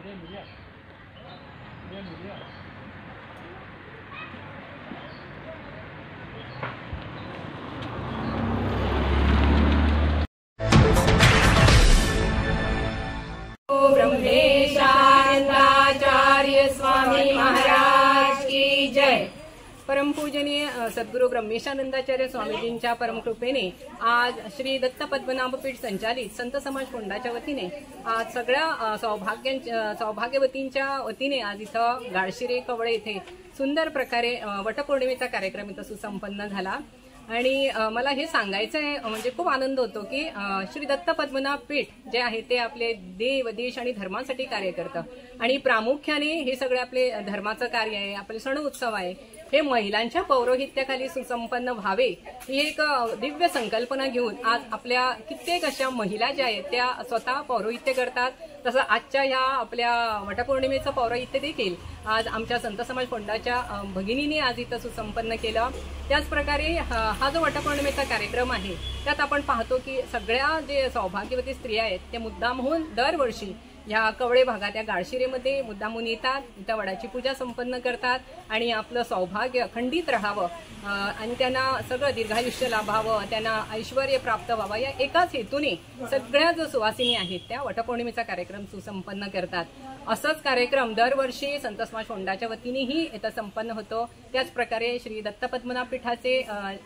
ब्रह्मेशानंदाचार्य स्वामी महाराज की जय। परमपूजनीय सद्गुरु ब्रह्मेशानंदाचार्य स्वामीजींच्या परमकृपेने आज श्री दत्त पद्मनाभपीठ संचालित संत समाज फोंडाच्या वतीने आज सगळ्या सौभाग्यवतींच्या वतीने आज इथं गाळशिरे कवळे येथे सुंदर प्रकारे वटपौर्णिमेचा कार्यक्रम इथं सुसंपन्न झाला। आणि मला हे सांगायचं आहे, म्हणजे खूप आनंद होतो की श्री दत्त पद्मनाभ पीठ जे आहे ते आपले देव देश आणि धर्मासाठी कार्य करतं आणि प्रामुख्याने हे सगळे आपले धर्माचं कार्य आहे, आपले सण उत्सव आहे, हे महिलांच्या पौरोहित्याखाली सुसंपन्न व्हावे ही एक दिव्य संकल्पना घेऊन आज आपल्या कित्येक अशा महिला ज्या आहेत त्या स्वतः पौरोहित्य करतात। तसं आजच्या ह्या आपल्या वटपौर्णिमेचं पौरोहित्य देखील आज आमच्या संत समाज फोंडाच्या भगिनींनी आज इथं सुसंपन्न केलं। त्याचप्रकारे हा जो वटपौर्णिमेचा कार्यक्रम आहे त्यात आपण पाहतो की सगळ्या जे सौभाग्यवती स्त्रिया आहेत त्या मुद्दामहून दरवर्षी या कवळे भागात या गाळशिरेमध्ये मुद्दामून येतात, इथं वडाची पूजा संपन्न करतात आणि आपलं सौभाग्य खंडित राहावं आणि त्यांना सगळं दीर्घायुष्य लाभावं, त्यांना ऐश्वर प्राप्त व्हावं या एकाच हेतूने सगळ्या जो सुवासिनी आहेत त्या वटपौर्णिमेचा कार्यक्रम सुसंपन्न करतात। असंच कार्यक्रम दरवर्षी संत समाज फोंडाच्या वतीनेही इथं संपन्न होतो। त्याचप्रकारे श्री दत्त पद्मनाभ पीठाचे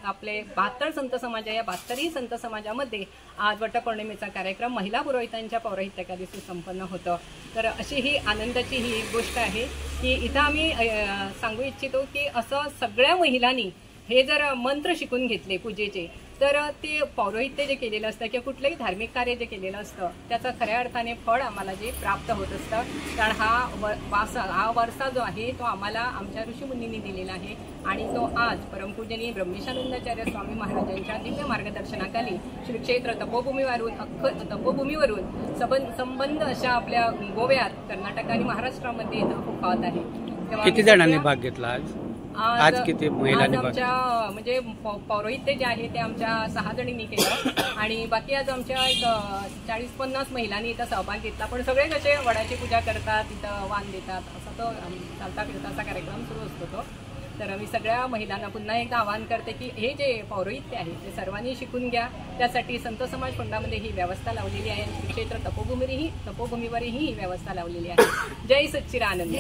आपले 72 संत समाज आहे, या 72 संत समाजामध्ये आज वटपौर्णिमेचा कार्यक्रम महिला पुरोहितांच्या पौरोहित्याखाली सुसंपन्न होतं। तर अशी ही आनंदाची ही एक गोष्ट आहे की इथं आम्ही सांगू इच्छितो की असं सगळ्या महिलांनी हे जर मंत्र शिकून घेतले पूजेचे तर ते पौरोहित्य जे केलेलं असतं किंवा कुठलंही धार्मिक कार्य जे केलेलं असतं त्याचं खऱ्या अर्थाने फळ आम्हाला जे प्राप्त होत असतं। कारण हा वारसा जो आहे तो आम्हाला आमच्या ऋषीमुनींनी दिलेला आहे आणि तो आज परमपूजनीय ब्रह्मेशानंदाचार्य स्वामी महाराजांच्या दिव्य मार्गदर्शनाखाली श्री क्षेत्र तपोभूमीवरून संबंध अशा आपल्या गोव्यात, कर्नाटक आणि महाराष्ट्रामध्ये फुफावत आहे। किती जणांनी भाग घेतला आज किती महिलांनी आमच्या म्हणजे पौरोहित्य जे आहे ते आमच्या 6 जणींनी केलं आणि बाकी आज आमच्या एक 40-50 महिलांनी इथं सहभाग घेतला। पण सगळे कसे वडाची पूजा करतात, इथं वाण देतात, असा तो चालता फिरता असा कार्यक्रम सुरू असतो तो। तर मी सगळ्या महिलांना पुन्हा एकदा आवाहन करते की हे जे पौरोहित्य आहे ते सर्वांनी शिकून घ्या। त्यासाठी संत समाज फोंडामध्ये ही व्यवस्था लावलेली आहे, श्री क्षेत्र तपोभूमीवरही ही व्यवस्था लावलेली आहे। जय सच्चिदानंद।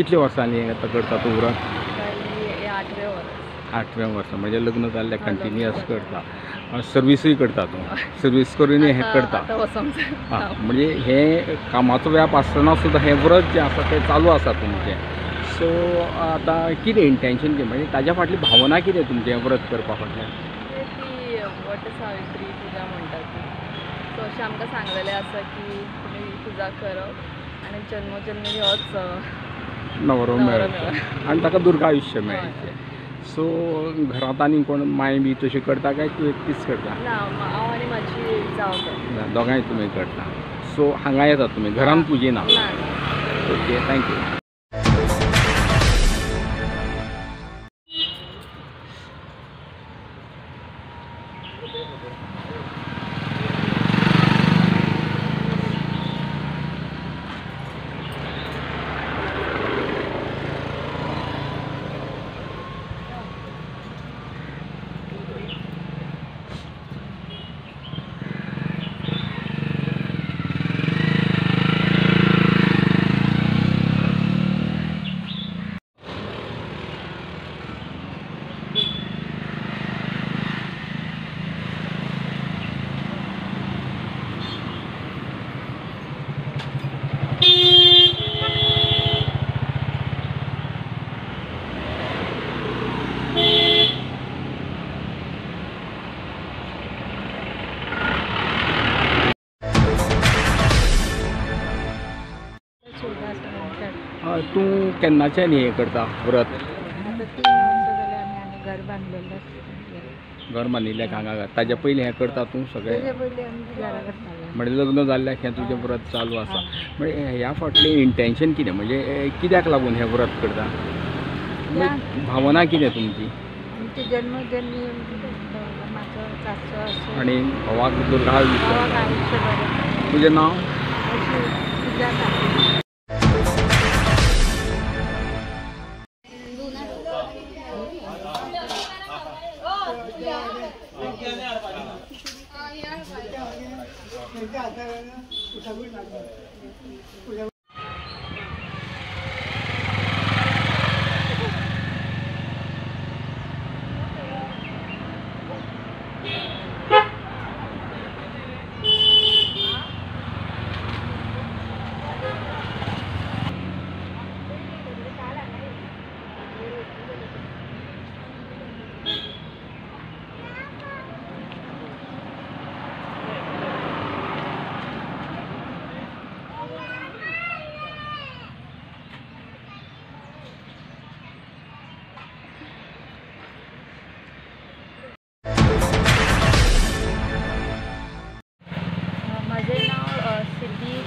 कितले वर्सांनी आता करता तूं व्रत? 8वें वर्स. 8वें वर्स म्हणजे लग्न जाल्ले कंटिन्युअस करता. सर्विसूय करता तूं? सर्वीस करून हे करता? आतां वचोंक जाय. म्हणजे हे कामाचो व्याप आसतना सुद्दां हे व्रत जें आसा तें चालू आसा तुमचें. सो आतां कितें इंटेंशन कितें म्हणजे ताज्या फाटली भावना कितें तुमचें व्रत करपा फाटल्यान? ती वट सावित्री पुजा म्हणटात ती. सो अशें आमकां सांगलेलें आसा की तुमी पुजा करप आनी जन्मोजन्मी होच नवरो नवरो मेळटा आनी ताका दुर्गा आयुश्य मेळचें. सो घरांत आनी कोण माय बी तशी करता काय तूं एकटीच करता? ना हांव आनी म्हाजी जाव करता. दोगांय तुमी करता. सो हांगा येतात तुमी घरान पुजिना? ना. Okay, thank you. तूं केन्नाच्यान हें करता व्रत? आतां 3 वर्सां जाल्यार आमी घर बांदलेलें आसा. घर बांदिल्ल्याक हांगा ताज्या पयलीं हें करता तूं सगळें? तेजे पयलीं आमी घरा करताले. म्हणजे लग्न जाल्ल्याक हें तुजें व्रत चालू आसा. म्हणजे ह्या फाटलें इंटेंशन कितें म्हणजे कित्याक लागून हें व्रत करता? म्हणजे भावना कितें तुमची? आमचे जन्मोजन्मी म्हाजो सासू आसूं आनी घोवाक दुर्गा आयुश्य. घोवाक आयुश्य बरें. तुजें नांव? अशी सुजाता.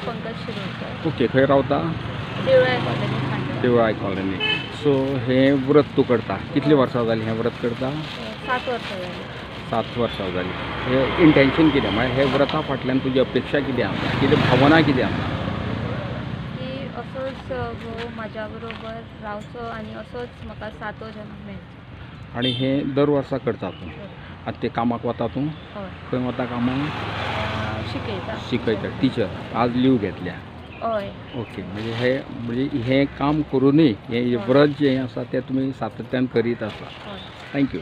पंकज शिरोडकर. ओके, खंय रावता? देवळाय कॉलनी खांडोळा. देवळाय कॉलनी. सो हें व्रत तूं करता कितलीं वर्सां जालीं हें व्रत करता? 7 वर्सां जालीं. 7 वर्सां जालीं. हें इंटेंशन कितें म्हणजे हे व्रता फाटल्यान तुजी अपेक्षा कितें आसा? कितें भावना कितें आसा? की असोच घोव म्हाज्या बरोबर रावचो आनी असोच म्हाका 7 जन्म मेळचो. आनी हें दर वर्सा करता तूं? आतां ते कामाक वता तूं? हय. खंय वता कामाक? शिकयता टिचर. आज लीव घेतल्या? हय. ओके, म्हणजे हें काम करूनय हें व्रत जें आसा तें तुमी सातत्यान करीत आसा. थँक्यू.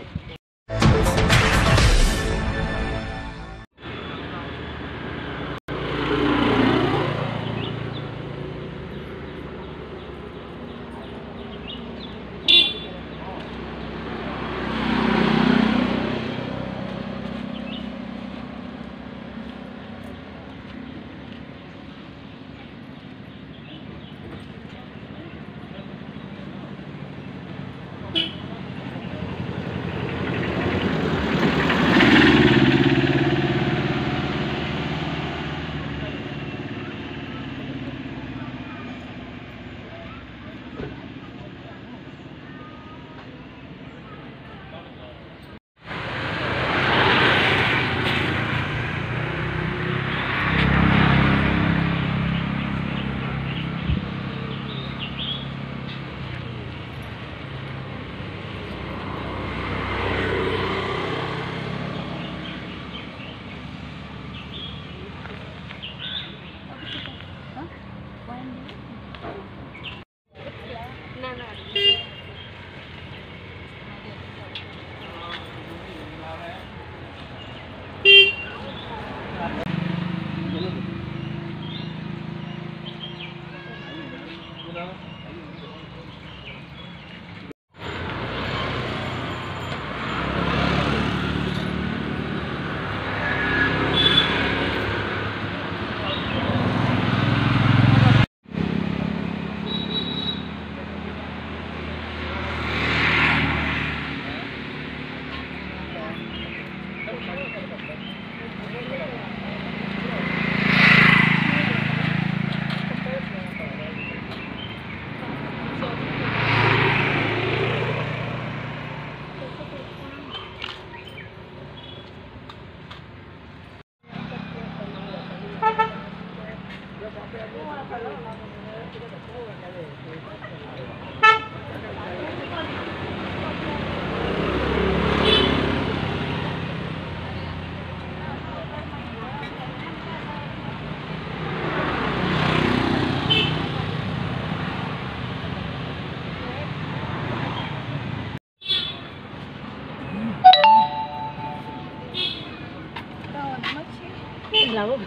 हो